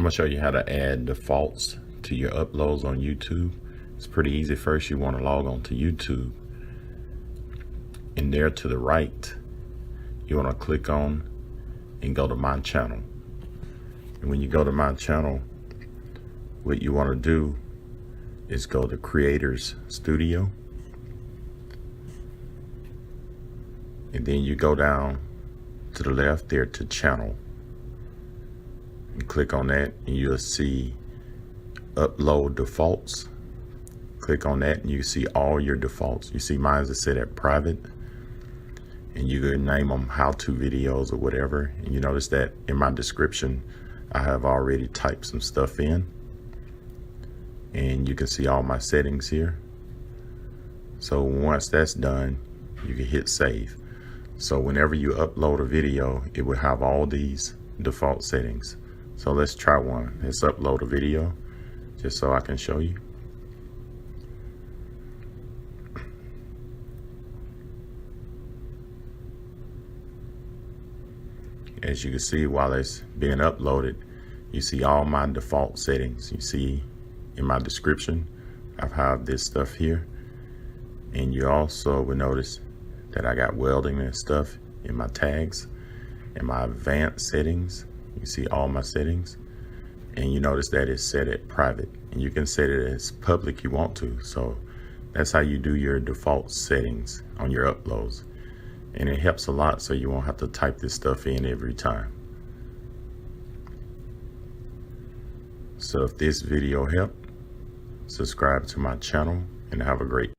I'm gonna show you how to add defaults to your uploads on YouTube. It's pretty easy. First, you want to log on to YouTube, and there to the right, you want to click on and go to my channel. And when you go to my channel, what you want to do is go to Creators Studio, and then you go down to the left there to Channel and click on that, and you'll see Upload Defaults. Click on that and you see all your defaults. You see mine is set at private, and you can name them how-to videos or whatever. And you notice that in my description I have already typed some stuff in, and you can see all my settings here. So once that's done, you can hit save. So whenever you upload a video, it will have all these default settings. So let's try one. Let's upload a video just so I can show you. As you can see, while it's being uploaded, you see all my default settings. You see in my description, I have this stuff here. And you also will notice that I got welding and stuff in my tags. In my advanced settings, you see all my settings. And you notice that it's set at private. And you can set it as public if you want to. So that's how you do your default settings on your uploads. And it helps a lot, so you won't have to type this stuff in every time. So if this video helped, subscribe to my channel and have a great